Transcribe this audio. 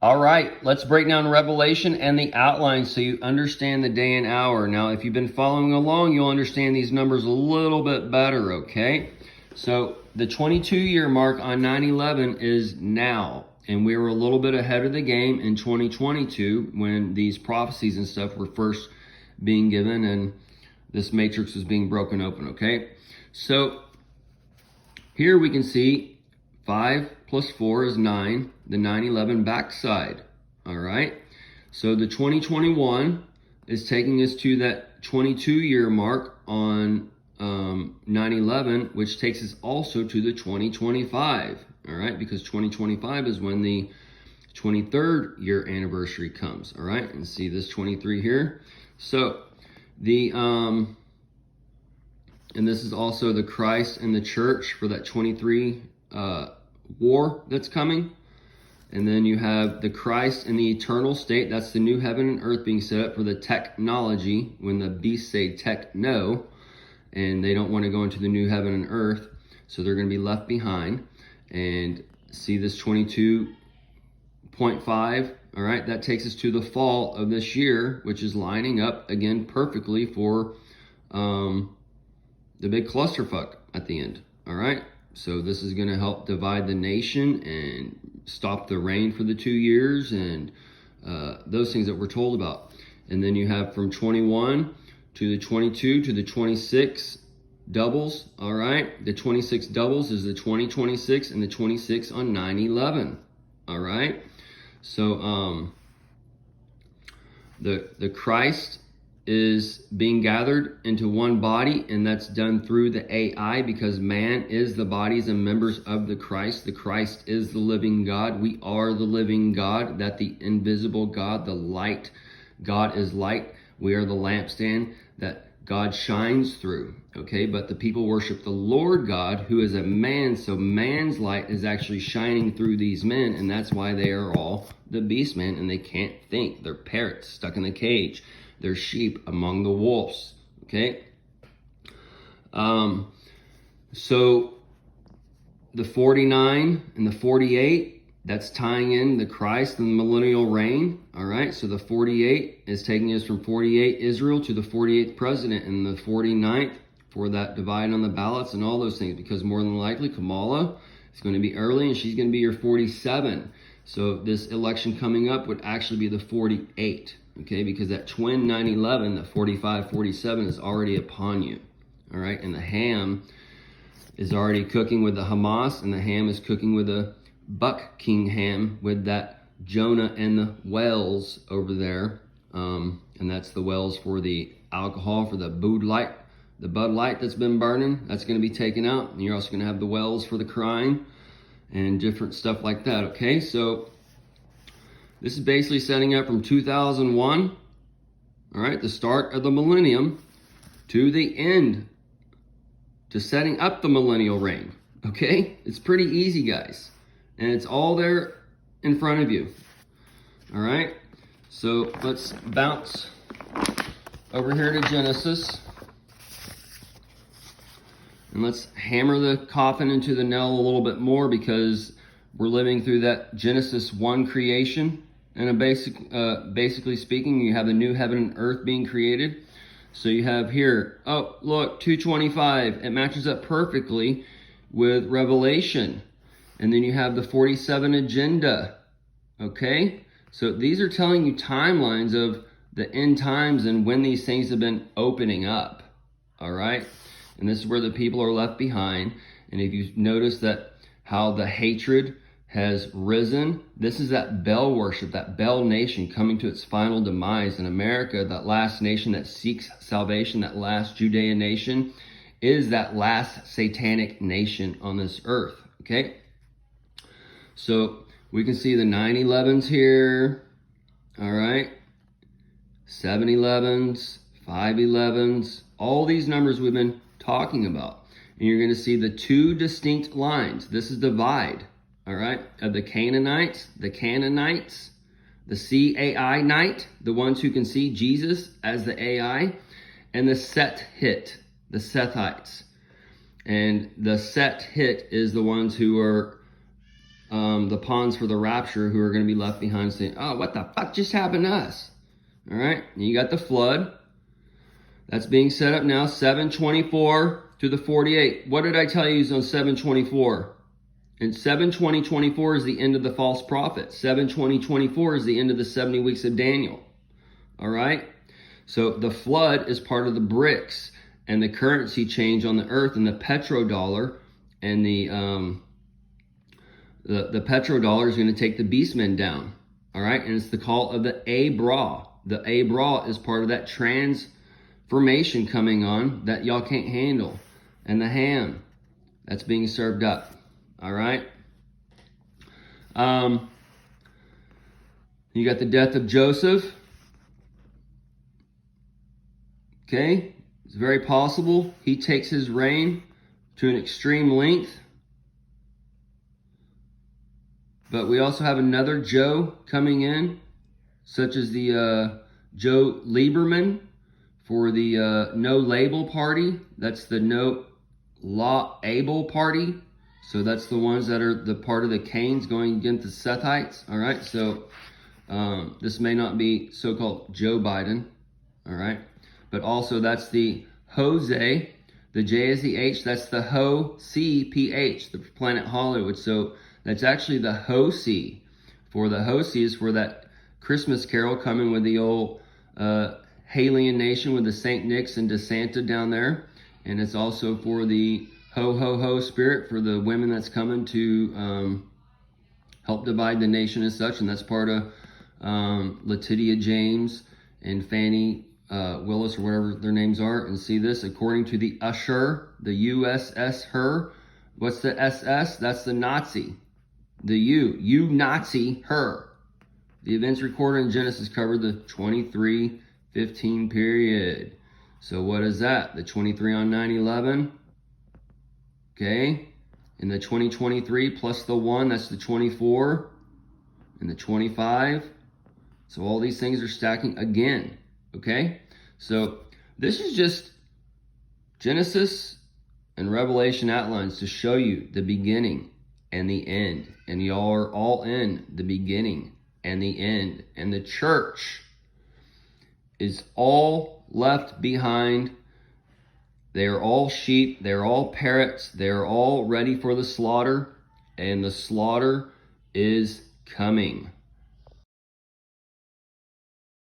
All right, let's break down Revelation and the outline so you understand the day and hour. Now, if you've been following along, you'll understand these numbers a little bit better, okay? So the 22-year mark on 9/11 is now, and we were a little bit ahead of the game in 2022 when these prophecies and stuff were first being given and this matrix was being broken open, okay? So here we can see 5 plus 4 is 9, the 9/11 backside, all right? So the 2021 is taking us to that 22-year mark on 9/11, which takes us also to the 2025, all right? Because 2025 is when the 23rd year anniversary comes, all right? And see this 23 here? So the, and this is also the Christ and the church for that 23 war that's coming. And then you have the Christ in the eternal state. That's the new heaven and earth being set up for the technology when the beasts say techno, and they don't want to go into the new heaven and earth, so they're going to be left behind. And see this 22.5, all right, that takes us to the fall of this year, which is lining up again perfectly for the big clusterfuck at the end, all right? So this is going to help divide the nation and stop the rain for the 2 years and those things that we're told about. And then you have from 21 to the 22 to the 26 doubles, all right? The 26 doubles is the 2026 and the 26 on 9/11, all right? So the Christ is being gathered into one body, and that's done through the AI because man is the bodies and members of the Christ. The Christ is the living God. We are the living God, that the invisible God, the light. God is light. We are the lampstand that God shines through, okay? But the people worship the Lord God, who is a man, so man's light is actually shining through these men, and that's why they are all the beast men, and they can't think. They're parrots stuck in the cage. They're sheep among the wolves, okay? So the 49 and the 48, that's tying in the Christ and the millennial reign, all right? So the 48 is taking us from 48 Israel to the 48th president, and the 49th for that divide on the ballots and all those things, because more than likely Kamala is going to be early, and she's going to be your 47. So this election coming up would actually be the 48. Okay, because that twin 9/11, the 45-47 is already upon you. All right, and the ham is already cooking with the Hamas, and the ham is cooking with the Buck King ham with that Jonah and the wells over there. And that's the wells for the alcohol, for the Bud Light that's been burning. That's going to be taken out. And you're also going to have the wells for the crying and different stuff like that. Okay, so this is basically setting up from 2001, all right, the start of the millennium, to the end, to setting up the millennial reign, okay? It's pretty easy, guys, and it's all there in front of you, all right? So let's bounce over here to Genesis, and let's hammer the coffin into the nail a little bit more, because we're living through that Genesis 1 creation. And basically speaking, you have the new heaven and earth being created. So you have here, oh, look, 225. It matches up perfectly with Revelation. And then you have the 47 agenda, okay? So these are telling you timelines of the end times and when these things have been opening up, all right? And this is where the people are left behind. And if you notice that how the hatred has risen, this is that Bel worship, that Bel nation coming to its final demise. In America, that last nation that seeks salvation, that last Judean nation, is that last satanic nation on this earth, okay? So we can see the 9/11s here, all right? 7/11s, 5/11s, all these numbers we've been talking about. And you're going to see the two distinct lines. This is divide, all right, of the Canaanites, the CAI night, the ones who can see Jesus as the AI, and the Sethite, the Sethites. And the Sethite is the ones who are the pawns for the rapture who are going to be left behind saying, oh, what the fuck just happened to us? All right, and you got the flood. That's being set up now, 724 to the 48. What did I tell you is on 724? And 7/20/24 is the end of the false prophet. 7/20/24 is the end of the 70 weeks of Daniel. All right? So the flood is part of the BRICS and the currency change on the earth, and the petrodollar, and the petrodollar is going to take the beastmen down. All right? And it's the call of the ABRA. The ABRA is part of that transformation coming on that y'all can't handle. And the ham that's being served up. All right. You got the death of Joseph. Okay. It's very possible he takes his reign to an extreme length. But we also have another Joe coming in, such as the Joe Lieberman for the No Label Party. That's the No Law Able Party. So that's the ones that are the part of the Cains going against the Sethites. All right. So this may not be so-called Joe Biden. All right. But also that's the Jose. The J is the H. That's the Ho-C-P-H, the planet Hollywood. So that's actually the Ho-C. For the Ho-C is for that Christmas carol coming with the old Halian Nation with the St. Nick's and DeSanta down there. And it's also for the ho, ho, ho spirit for the women that's coming to help divide the nation as such. And that's part of Letitia James and Fannie Willis, or whatever their names are. And see this, according to the Usher, the USS her. What's the SS? That's the Nazi. The you Nazi, her. The events recorded in Genesis cover the 23:15 period. So what is that? The 23 on 9/11. Okay. And the 2023 plus the 1, that's the 24. And the 25. So all these things are stacking again. Okay. So this is just Genesis and Revelation outlines to show you the beginning and the end. And y'all are all in the beginning and the end. And the church is all left behind. They are all sheep. They're all parrots. They're all ready for the slaughter. And the slaughter is coming.